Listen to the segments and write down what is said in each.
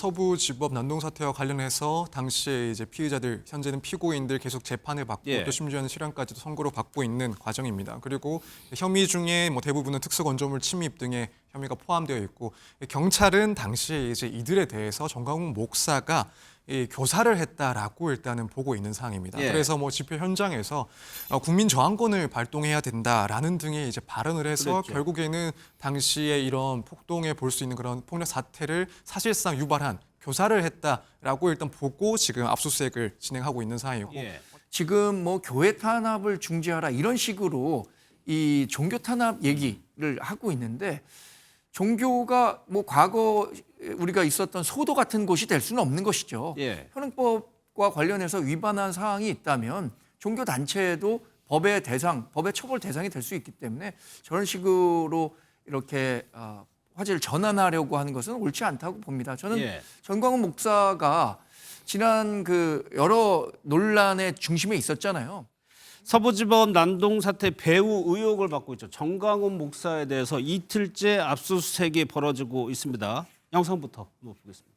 서부지법 난동 사태와 관련해서 당시에 이제 피의자들, 현재는 피고인들 계속 재판을 받고 또 심지어는 실형까지도 선고를 받고 있는 과정입니다. 그리고 혐의 중에 대부분은 특수건조물 침입 등의 혐의가 포함되어 있고, 경찰은 당시에 이제 이들에 대해서 정광훈 목사가 교사를 했다라고 일단은 보고 있는 상황입니다. 그래서 집회 현장에서 국민 저항권을 발동해야 된다라는 등의 이제 발언을 해서 결국에는 당시에 이런 폭동에 볼 수 있는 그런 폭력 사태를 사실상 유발한 교사를 했다라고 일단 보고 지금 압수수색을 진행하고 있는 상황이고, 지금 교회 탄압을 중지하라 이런 식으로 이 종교 탄압 얘기를 하고 있는데, 종교가 과거 우리가 있었던 소도 같은 곳이 될 수는 없는 것이죠. 현행법과 관련해서 위반한 사항이 있다면 종교 단체도 법의 처벌 대상이 될 수 있기 때문에 저런 식으로 이렇게 화제를 전환하려고 하는 것은 옳지 않다고 봅니다. 저는 전광훈 목사가 지난 여러 논란의 중심에 있었잖아요. 서부지법 난동 사태 배후 의혹을 받고 있죠. 정광훈 목사에 대해서 이틀째 압수수색이 벌어지고 있습니다. 영상부터 보겠습니다.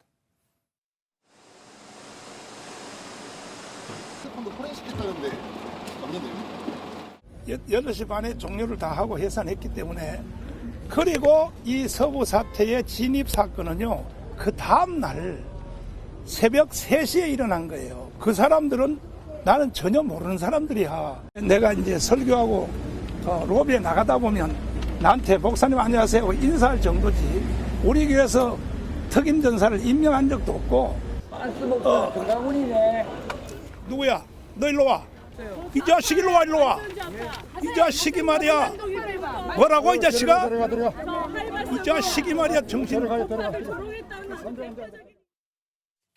포렌식했다는데 맞는데요? 8시 반에 종료를 다 하고 해산했기 때문에, 그리고 이 서부 사태의 진입 사건은요, 그 다음 날 새벽 3시에 일어난 거예요. 그 사람들은 나는 전혀 모르는 사람들이야. 내가 이제 설교하고 로비에 나가다 보면 나한테 목사님 안녕하세요 하고 인사할 정도지, 우리 교회에서 특임 전사를 임명한 적도 없고. 안스 목사 정강훈이네. 누구야? 너 일로 와. 이 자식 일로 와, 일로 와. 이 자식이 말이야. 뭐라고 이 자식아? 이 자식이 말이야, 정신.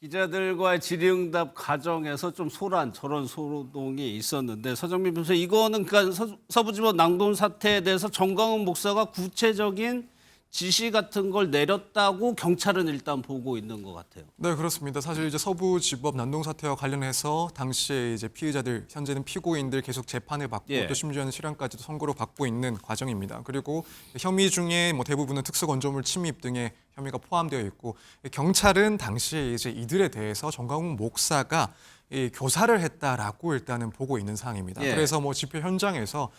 기자들과의 질의응답 과정에서 좀 저런 소동이 있었는데, 서정민 변호사, 이거는 그러니까 서부지법 난동 사태에 대해서 정광훈 목사가 구체적인 지시 같은 걸 내렸다고 경찰은 일단 보고 있는 것 같아요. 네, 그렇습니다. 사실 이제 서부지법 난동 사태와 관련해서 당시에 이제 피의자들, 현재는 피고인들 계속 재판을 받고 또 심지어는 실형까지도 선고를 받고 있는 과정입니다. 그리고 혐의 중에 대부분은 특수건조물 침입 등의 혐의가 포함되어 있고, 경찰은 당시에 이제 이들에 대해서 정광훈 목사가 교사를 했다라고 일단은 보고 있는 상황입니다. 그래서 집회 현장에서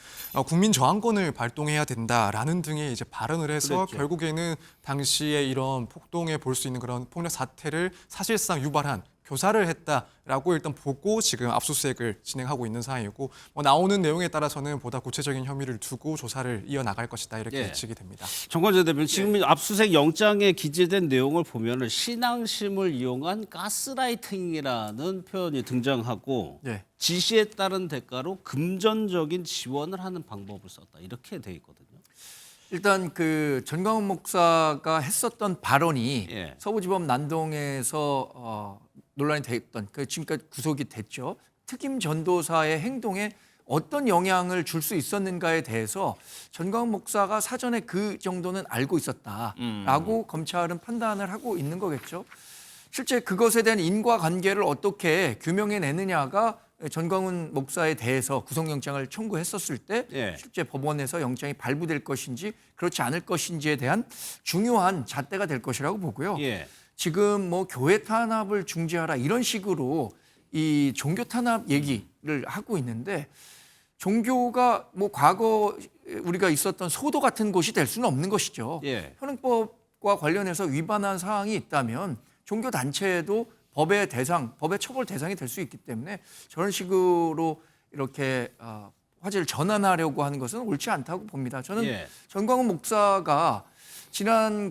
국민 저항권을 발동해야 된다라는 등의 이제 발언을 해서 결국에는 당시에 이런 폭동에 볼 수 있는 그런 폭력 사태를 사실상 유발한 교사를 했다라고 일단 보고 지금 압수수색을 진행하고 있는 상황이고, 나오는 내용에 따라서는 보다 구체적인 혐의를 두고 조사를 이어나갈 것이다, 이렇게 예측이 됩니다. 정관재 대표님, 지금 압수수색 영장에 기재된 내용을 보면 신앙심을 이용한 가스라이팅이라는 표현이 등장하고, 지시에 따른 대가로 금전적인 지원을 하는 방법을 썼다, 이렇게 돼 있거든요. 일단 전광훈 목사가 했었던 발언이 서부지법 난동에서 논란이 됐던, 지금까지 구속이 됐죠. 특임 전도사의 행동에 어떤 영향을 줄 수 있었는가에 대해서 전광훈 목사가 사전에 그 정도는 알고 있었다라고 검찰은 판단을 하고 있는 거겠죠. 실제 그것에 대한 인과관계를 어떻게 규명해내느냐가 전광훈 목사에 대해서 구속영장을 청구했었을 때 실제 법원에서 영장이 발부될 것인지 그렇지 않을 것인지에 대한 중요한 잣대가 될 것이라고 보고요. 지금 교회 탄압을 중지하라 이런 식으로 이 종교 탄압 얘기를 하고 있는데, 종교가 과거 우리가 있었던 소도 같은 곳이 될 수는 없는 것이죠. 현행법과 관련해서 위반한 사항이 있다면 종교 단체도 법의 처벌 대상이 될 수 있기 때문에 저런 식으로 이렇게 화제를 전환하려고 하는 것은 옳지 않다고 봅니다. 저는 전광훈 목사가 지난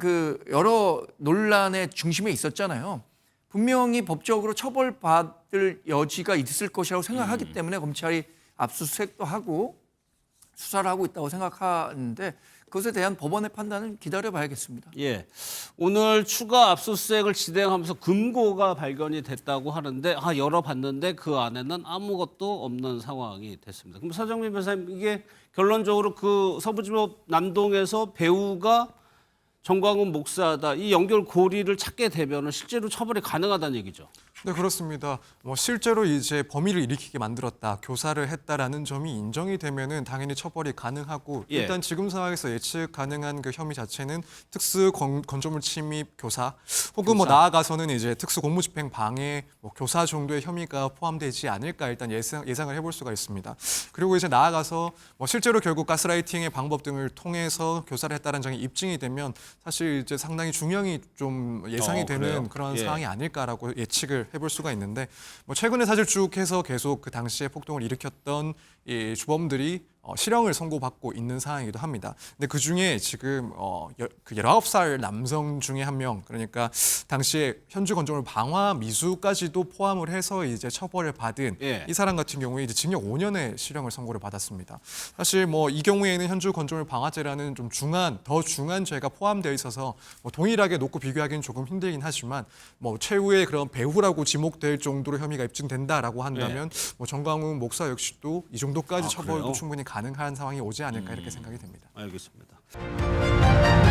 여러 논란의 중심에 있었잖아요. 분명히 법적으로 처벌받을 여지가 있을 것이라고 생각하기 때문에 검찰이 압수수색도 하고 수사를 하고 있다고 생각하는데, 그것에 대한 법원의 판단은 기다려봐야겠습니다. 오늘 추가 압수수색을 진행하면서 금고가 발견이 됐다고 하는데, 열어봤는데 그 안에는 아무것도 없는 상황이 됐습니다. 그럼 서정민 변호사님, 이게 결론적으로 서부지법 난동에서 배우가 정광훈 목사다 이 연결고리를 찾게 되면은 실제로 처벌이 가능하다는 얘기죠. 네, 그렇습니다. 실제로 이제 범위를 일으키게 만들었다, 교사를 했다라는 점이 인정이 되면은 당연히 처벌이 가능하고 예. 일단 지금 상황에서 예측 가능한 그 혐의 자체는 특수 건조물 침입 교사 혹은 나아가서는 이제 특수 공무집행 방해 교사 정도의 혐의가 포함되지 않을까 일단 예상을 해볼 수가 있습니다. 그리고 이제 나아가서 실제로 결국 가스라이팅의 방법 등을 통해서 교사를 했다는 점이 입증이 되면 사실 이제 상당히 중형이 좀 예상이 되는 그래요? 그런 예. 상황이 아닐까라고 예측을 해볼 수가 있는데 최근에 사실 쭉 해서 계속 그 당시에 폭동을 일으켰던 이 주범들이 실형을 선고받고 있는 상황이기도 합니다. 근데 그 중에 지금 그 19살 남성 중에 한 명, 그러니까 당시에 현주 건조물 방화 미수까지도 포함을 해서 이제 처벌을 받은 예. 이 사람 같은 경우에 이제 징역 5년의 실형을 선고를 받았습니다. 사실 이 경우에는 현주 건조물 방화죄라는 좀 더 중한 죄가 포함되어 있어서 동일하게 놓고 비교하기는 조금 힘들긴 하지만 최후의 그런 배후라고 지목될 정도로 혐의가 입증된다라고 한다면 정광훈 목사 역시도 이 정도까지 처벌도 그래요? 충분히 가능한 상황이 오지 않을까 이렇게 생각이 됩니다. 알겠습니다.